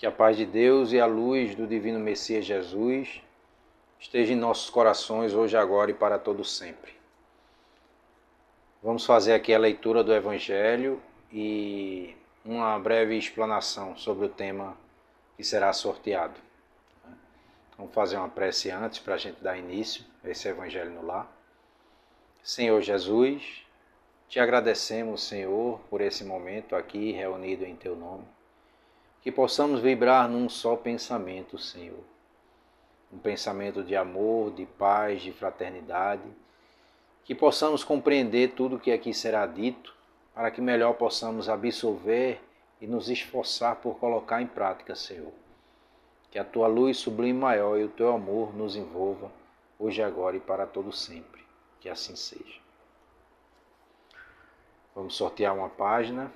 Que a paz de Deus e a luz do divino Messias Jesus esteja em nossos corações hoje, agora e para todo sempre. Vamos fazer aqui a leitura do Evangelho e uma breve explanação sobre o tema que será sorteado. Vamos fazer uma prece antes para a gente dar início a esse Evangelho no lar. Senhor Jesus, te agradecemos, Senhor, por esse momento aqui reunido em Teu nome. Que possamos vibrar num só pensamento, Senhor. Um pensamento de amor, de paz, de fraternidade. Que possamos compreender tudo o que aqui será dito, para que melhor possamos absorver e nos esforçar por colocar em prática, Senhor. Que a Tua luz sublime maior e o Teu amor nos envolva, hoje, agora e para todo sempre. Que assim seja. Vamos sortear uma página,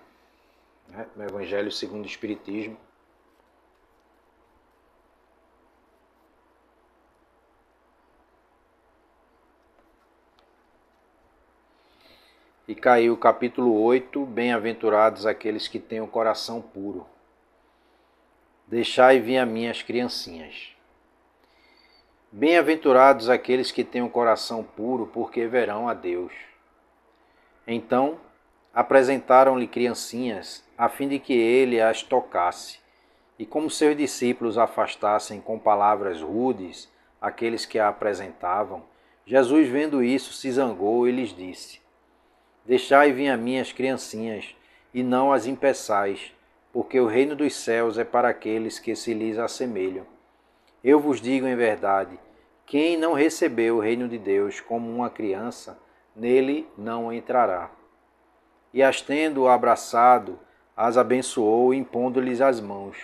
no Evangelho segundo o Espiritismo. E caiu o capítulo 8, bem-aventurados aqueles que têm o coração puro. Deixai vir a mim as criancinhas. Bem-aventurados aqueles que têm o coração puro, porque verão a Deus. Então apresentaram-lhe criancinhas, a fim de que ele as tocasse. E como seus discípulos afastassem com palavras rudes aqueles que a apresentavam, Jesus, vendo isso, se zangou e lhes disse: Deixai vir a mim as criancinhas, e não as impeçais, porque o reino dos céus é para aqueles que se lhes assemelham. Eu vos digo em verdade, quem não recebeu o reino de Deus como uma criança, nele não entrará. E as tendo abraçado, as abençoou, impondo-lhes as mãos.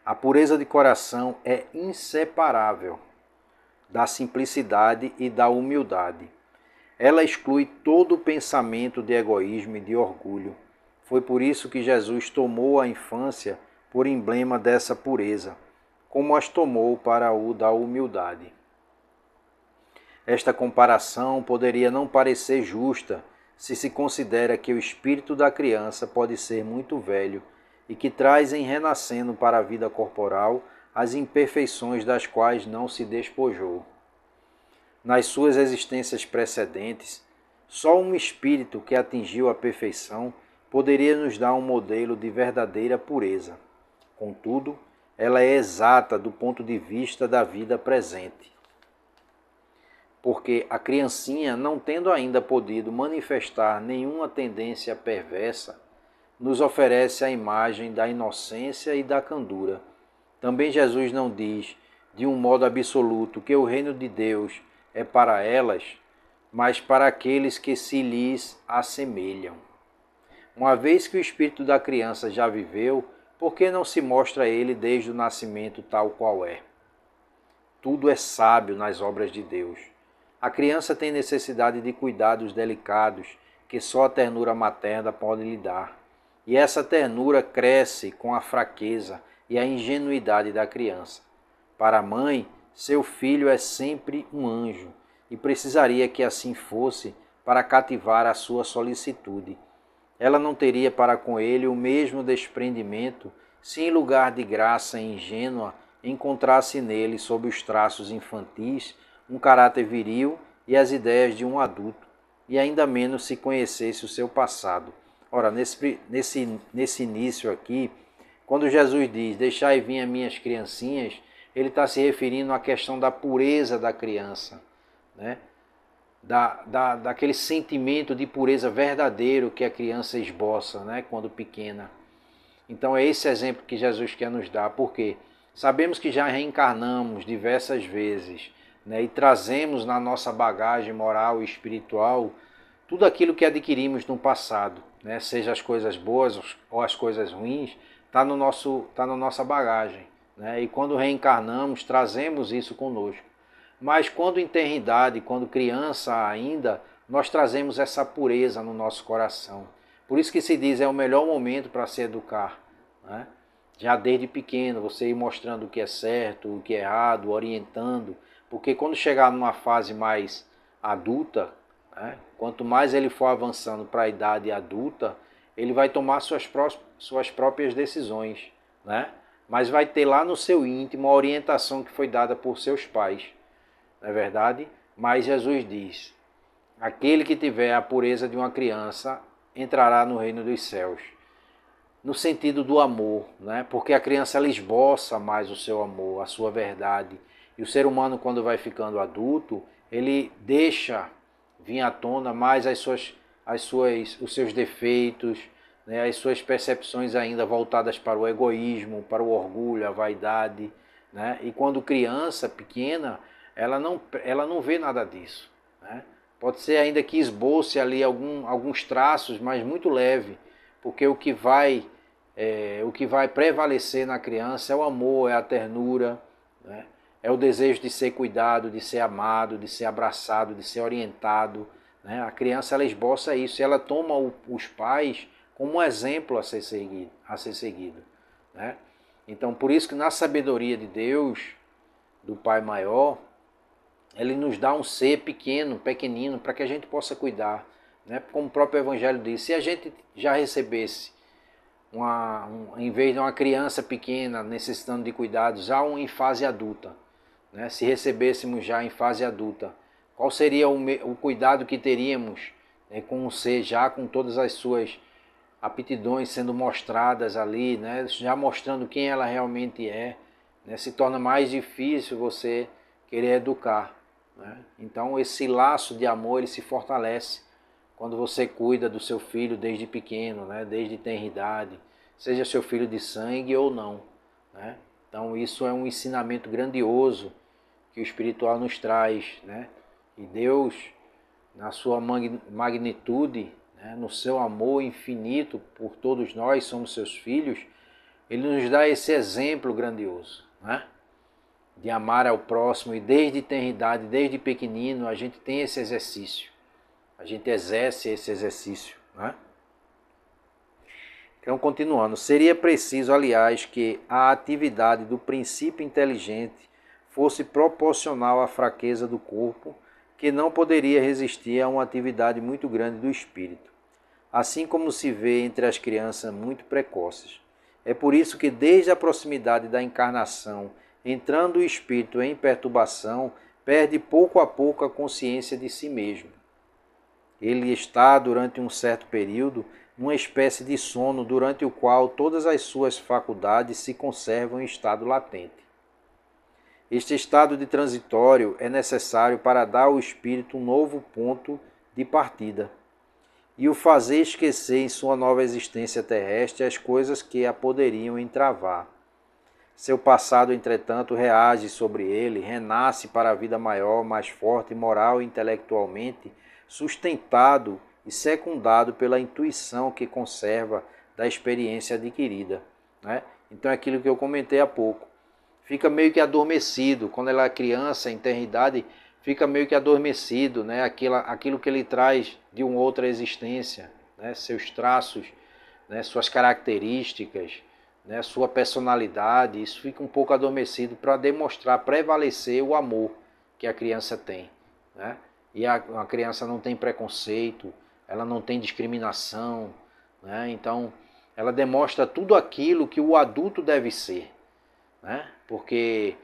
A pureza de coração é inseparável da simplicidade e da humildade. Ela exclui todo o pensamento de egoísmo e de orgulho. Foi por isso que Jesus tomou a infância por emblema dessa pureza, como as tomou para o da humildade. Esta comparação poderia não parecer justa se se considera que o espírito da criança pode ser muito velho e que traz em renascendo para a vida corporal as imperfeições das quais não se despojou. Nas suas existências precedentes, só um espírito que atingiu a perfeição poderia nos dar um modelo de verdadeira pureza. Contudo, ela é exata do ponto de vista da vida presente. Porque a criancinha, não tendo ainda podido manifestar nenhuma tendência perversa, nos oferece a imagem da inocência e da candura. Também Jesus não diz, de um modo absoluto, que o reino de Deus é para elas, mas para aqueles que se lhes assemelham. Uma vez que o espírito da criança já viveu, por que não se mostra ele desde o nascimento tal qual é? Tudo é sábio nas obras de Deus. A criança tem necessidade de cuidados delicados que só a ternura materna pode lhe dar. E essa ternura cresce com a fraqueza e a ingenuidade da criança. Para a mãe, seu filho é sempre um anjo e precisaria que assim fosse para cativar a sua solicitude. Ela não teria para com ele o mesmo desprendimento se em lugar de graça ingênua encontrasse nele, sob os traços infantis, um caráter viril e as ideias de um adulto, e ainda menos se conhecesse o seu passado. Ora, nesse início aqui, quando Jesus diz, deixai vir a minhas criancinhas, ele está se referindo à questão da pureza da criança, né? Daquele sentimento de pureza verdadeiro que a criança esboça, né? Quando pequena. Então é esse exemplo que Jesus quer nos dar, porque sabemos que já reencarnamos diversas vezes, né? E trazemos na nossa bagagem moral e espiritual tudo aquilo que adquirimos no passado, né? Seja as coisas boas ou as coisas ruins, está na nossa bagagem, né? E quando reencarnamos, trazemos isso conosco. Mas quando em tenridade, quando criança ainda, nós trazemos essa pureza no nosso coração. Por isso que se diz, é o melhor momento para se educar, né? Já desde pequeno, você ir mostrando o que é certo, o que é errado, orientando. Porque quando chegar numa fase mais adulta, né, quanto mais ele for avançando para a idade adulta, ele vai tomar suas próprias decisões, né? Mas vai ter lá no seu íntimo a orientação que foi dada por seus pais, não é verdade? Mas Jesus diz, aquele que tiver a pureza de uma criança entrará no reino dos céus. No sentido do amor, né? Porque a criança ela esboça mais o seu amor, a sua verdade. E o ser humano, quando vai ficando adulto, ele deixa vir à tona mais os seus defeitos, né? As suas percepções ainda voltadas para o egoísmo, para o orgulho, a vaidade, né? E quando criança, pequena, ela não vê nada disso, né? Pode ser ainda que esboce ali alguns traços, mas muito leve, porque o que vai prevalecer na criança é o amor, é a ternura, né? É o desejo de ser cuidado, de ser amado, de ser abraçado, de ser orientado, né? A criança ela esboça isso e ela toma os pais como um exemplo a ser seguido, né? Então, por isso que na sabedoria de Deus, do Pai Maior, Ele nos dá um ser pequenino, para que a gente possa cuidar, né? Como o próprio Evangelho diz, se a gente já recebesse em vez de uma criança pequena necessitando de cuidados, já em fase adulta, né? Se recebêssemos já em fase adulta, qual seria o cuidado que teríamos, né, com o ser já com todas as suas aptidões sendo mostradas ali, né, já mostrando quem ela realmente é, né? Se torna mais difícil você querer educar, né? Então esse laço de amor ele se fortalece quando você cuida do seu filho desde pequeno, né? Desde tenridade, seja seu filho de sangue ou não, né? Então isso é um ensinamento grandioso que o espiritual nos traz, né? E Deus, na sua magnitude, né? No seu amor infinito por todos nós, somos seus filhos, Ele nos dá esse exemplo grandioso, né? De amar ao próximo, e desde tenridade, desde pequenino, a gente tem esse exercício. A gente exerce esse exercício, né? Então, continuando, seria preciso, aliás, que a atividade do princípio inteligente fosse proporcional à fraqueza do corpo, que não poderia resistir a uma atividade muito grande do espírito, assim como se vê entre as crianças muito precoces. É por isso que, desde a proximidade da encarnação, entrando o espírito em perturbação, perde pouco a pouco a consciência de si mesmo. Ele está, durante um certo período, numa espécie de sono durante o qual todas as suas faculdades se conservam em estado latente. Este estado de transitório é necessário para dar ao espírito um novo ponto de partida e o fazer esquecer em sua nova existência terrestre as coisas que a poderiam entravar. Seu passado, entretanto, reage sobre ele, renasce para a vida maior, mais forte, moral e intelectualmente, sustentado e secundado pela intuição que conserva da experiência adquirida, né? Então é aquilo que eu comentei há pouco. Fica meio que adormecido, quando ela é criança, em tenridade, fica meio que adormecido, né? Aquilo que ele traz de uma outra existência, né? Seus traços, né? Suas características, né? Sua personalidade, isso fica um pouco adormecido para demonstrar, prevalecer o amor que a criança tem, né? E a criança não tem preconceito, ela não tem discriminação, né? Então ela demonstra tudo aquilo que o adulto deve ser, né? Porque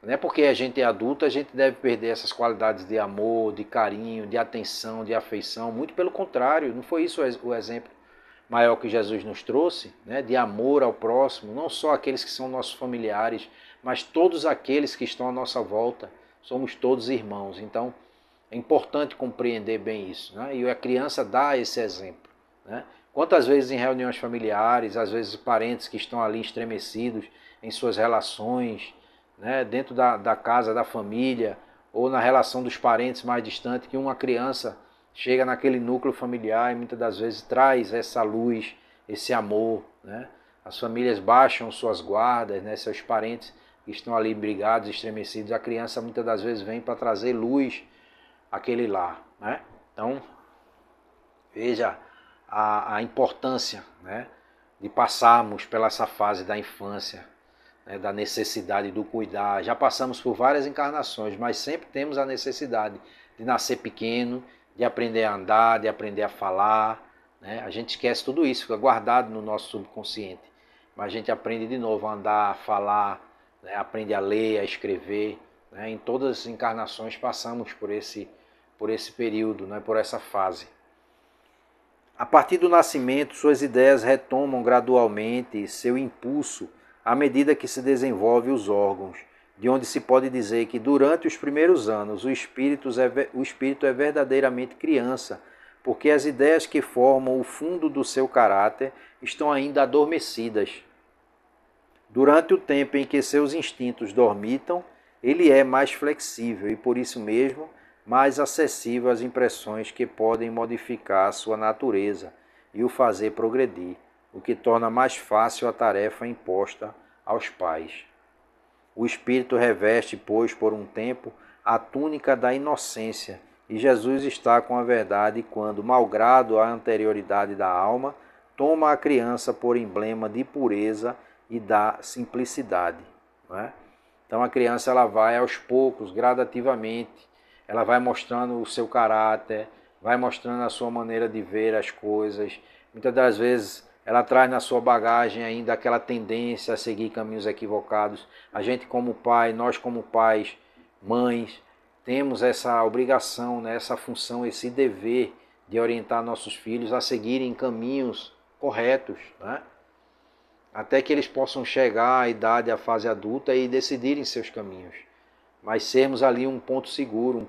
não é porque a gente é adulto a gente deve perder essas qualidades de amor, de carinho, de atenção, de afeição. Muito pelo contrário, não foi isso o exemplo maior que Jesus nos trouxe, né? De amor ao próximo, não só aqueles que são nossos familiares, mas todos aqueles que estão à nossa volta. Somos todos irmãos. Então é importante compreender bem isso, né? E a criança dá esse exemplo, né? Quantas vezes em reuniões familiares, às vezes parentes que estão ali estremecidos em suas relações, né? Dentro da casa, da família, ou na relação dos parentes mais distantes, que uma criança chega naquele núcleo familiar e muitas das vezes traz essa luz, esse amor, né? As famílias baixam suas guardas, né? Seus parentes que estão ali brigados, estremecidos, a criança muitas das vezes vem para trazer luz àquele lar, né? Então, veja a importância, né? De passarmos pela essa fase da infância, né? Da necessidade do cuidar. Já passamos por várias encarnações, mas sempre temos a necessidade de nascer pequeno, de aprender a andar, de aprender a falar, né? A gente esquece tudo isso, fica guardado no nosso subconsciente. mas a gente aprende de novo a andar, a falar, né? Aprende a ler, a escrever. Né? Em todas as encarnações passamos por esse período, né? Por essa fase. A partir do nascimento, suas ideias retomam gradualmente seu impulso à medida que se desenvolvem os órgãos, de onde se pode dizer que durante os primeiros anos o espírito é verdadeiramente criança, porque as ideias que formam o fundo do seu caráter estão ainda adormecidas. Durante o tempo em que seus instintos dormitam, ele é mais flexível e, por isso mesmo, mais acessível às impressões que podem modificar a sua natureza e o fazer progredir, o que torna mais fácil a tarefa imposta aos pais. O espírito reveste, pois, por um tempo, a túnica da inocência, e Jesus está com a verdade quando, malgrado a anterioridade da alma, toma a criança por emblema de pureza e da simplicidade. Não é? Então a criança ela vai aos poucos, gradativamente, ela vai mostrando o seu caráter, vai mostrando a sua maneira de ver as coisas. Muitas das vezes ela traz na sua bagagem ainda aquela tendência a seguir caminhos equivocados. A gente como pai, nós como pais, mães, temos essa obrigação, né, essa função, esse dever de orientar nossos filhos a seguirem caminhos corretos, né? Até que eles possam chegar à idade, à fase adulta e decidirem seus caminhos. Mas sermos ali um ponto seguro, um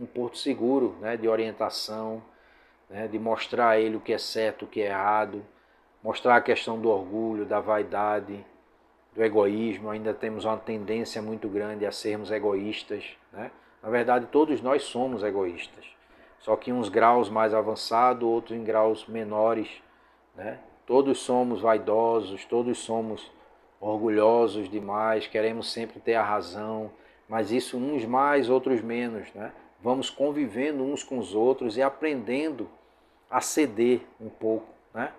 porto seguro, né, de orientação, né, de mostrar a ele o que é certo, o que é errado, mostrar a questão do orgulho, da vaidade, do egoísmo. Ainda temos uma tendência muito grande a sermos egoístas, né? Na verdade, todos nós somos egoístas, só que em uns graus mais avançados, outros em graus menores, né? Todos somos vaidosos, todos somos orgulhosos demais, queremos sempre ter a razão, mas isso uns mais, outros menos, né? Vamos convivendo uns com os outros e aprendendo a ceder um pouco, né?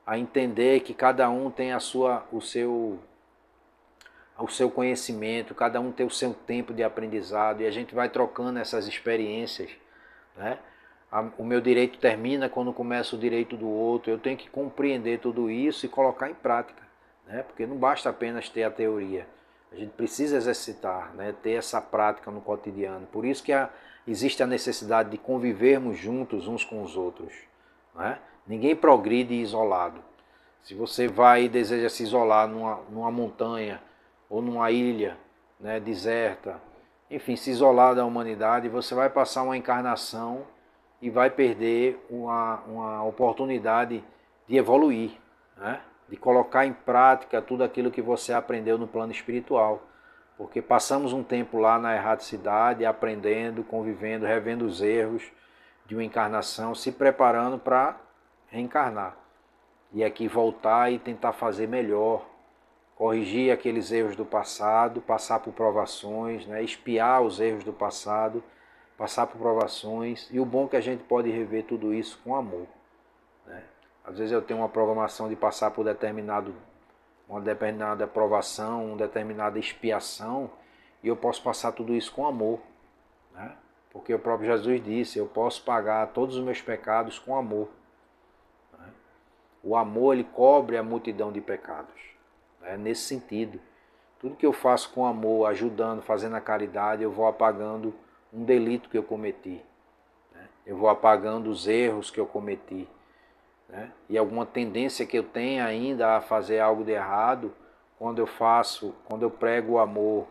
A entender que cada um tem o seu conhecimento, cada um tem o seu tempo de aprendizado e a gente vai trocando essas experiências, né? O meu direito termina quando começa o direito do outro. Eu tenho que compreender tudo isso e colocar em prática, né? Porque não basta apenas ter a teoria. A gente precisa exercitar, né? Ter essa prática no cotidiano. Por isso que existe a necessidade de convivermos juntos uns com os outros, né? Ninguém progride isolado. Se você vai e deseja se isolar numa montanha ou numa ilha, né, deserta, enfim, se isolar da humanidade, você vai passar uma encarnação e vai perder uma oportunidade de evoluir, né? De colocar em prática tudo aquilo que você aprendeu no plano espiritual. Porque passamos um tempo lá na erraticidade, aprendendo, convivendo, revendo os erros de uma encarnação, se preparando para reencarnar. E aqui voltar e tentar fazer melhor, corrigir aqueles erros do passado, passar por provações, né? Espiar os erros do passado, passar por provações, e o bom é que a gente pode rever tudo isso com amor, né? Às vezes eu tenho uma programação de passar por uma determinada provação, uma determinada expiação, e eu posso passar tudo isso com amor, né? Porque o próprio Jesus disse, eu posso pagar todos os meus pecados com amor, né? O amor, ele cobre a multidão de pecados, né? Nesse sentido, tudo que eu faço com amor, ajudando, fazendo a caridade, eu vou apagando um delito que eu cometi, né? Eu vou apagando os erros que eu cometi, né? E alguma tendência que eu tenha ainda a fazer algo de errado, quando eu prego o amor,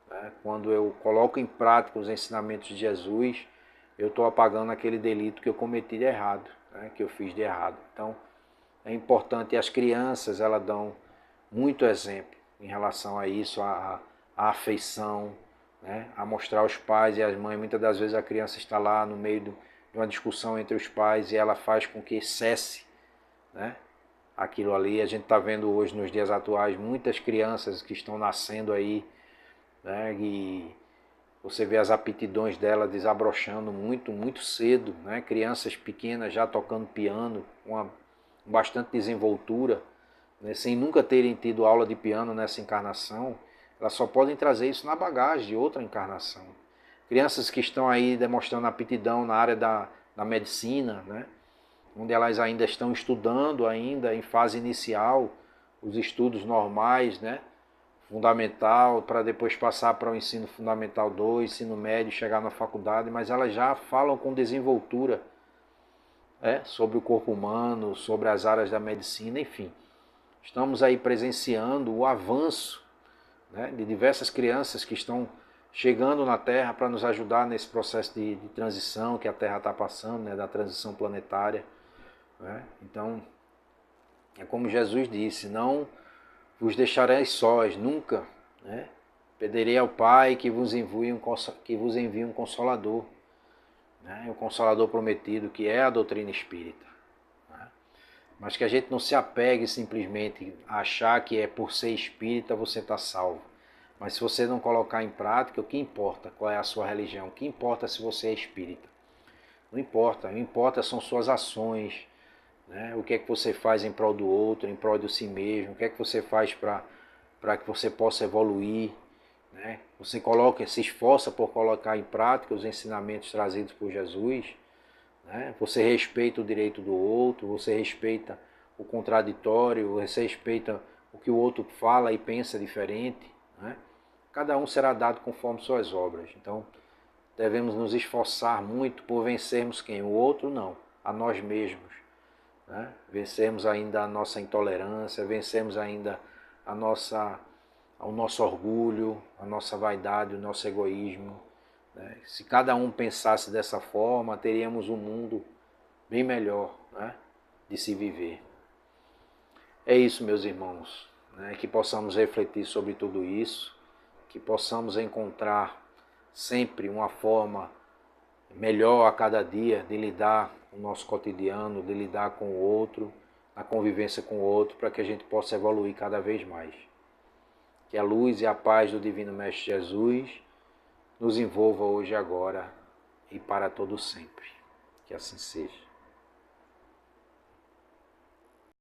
né? Quando eu coloco em prática os ensinamentos de Jesus, eu estou apagando aquele delito que eu cometi de errado, né? Que eu fiz de errado. Então é importante, e as crianças elas dão muito exemplo em relação a isso, a afeição, né? A mostrar aos pais e às mães. Muitas das vezes a criança está lá no meio de uma discussão entre os pais e ela faz com que cesse, né, aquilo ali. A gente está vendo hoje, nos dias atuais, muitas crianças que estão nascendo aí, né, e você vê as aptidões dela desabrochando muito, muito cedo, né? Crianças pequenas já tocando piano, com bastante desenvoltura, né, sem nunca terem tido aula de piano nessa encarnação. Elas só podem trazer isso na bagagem de outra encarnação. Crianças que estão aí demonstrando aptidão na área da medicina, né, onde elas ainda estão estudando, ainda em fase inicial, os estudos normais, né? Fundamental, para depois passar para o ensino fundamental 2, ensino médio, chegar na faculdade, mas elas já falam com desenvoltura sobre o corpo humano, sobre as áreas da medicina, enfim. Estamos aí presenciando o avanço, né, de diversas crianças que estão chegando na Terra para nos ajudar nesse processo de transição que a Terra está passando, né, da transição planetária. Né? Então, é como Jesus disse, não vos deixarei sós, nunca. Né? Pedirei ao Pai que vos envie um Consolador, né? O Consolador prometido, que é a doutrina espírita. Né? Mas que a gente não se apegue simplesmente a achar que é por ser espírita você está salvo. Mas se você não colocar em prática, o que importa? Qual é a sua religião? O que importa se você é espírita? Não importa. O que importa são suas ações, né? O que é que você faz em prol do outro, em prol de si mesmo, o que é que você faz para que você possa evoluir, né? Você se esforça por colocar em prática os ensinamentos trazidos por Jesus, né? Você respeita o direito do outro, você respeita o contraditório, você respeita o que o outro fala e pensa diferente, né? Cada um será dado conforme suas obras. Então, devemos nos esforçar muito por vencermos quem? O outro não, a nós mesmos. Né? Vencermos ainda a nossa intolerância, vencermos ainda o nosso orgulho, a nossa vaidade, o nosso egoísmo. Né? Se cada um pensasse dessa forma, teríamos um mundo bem melhor, né, de se viver. É isso, meus irmãos, né? Que possamos refletir sobre tudo isso, que possamos encontrar sempre uma forma melhor a cada dia de lidar com o nosso cotidiano, de lidar com o outro, a convivência com o outro, para que a gente possa evoluir cada vez mais. Que a luz e a paz do Divino Mestre Jesus nos envolva hoje e agora e para todo sempre. Que assim seja.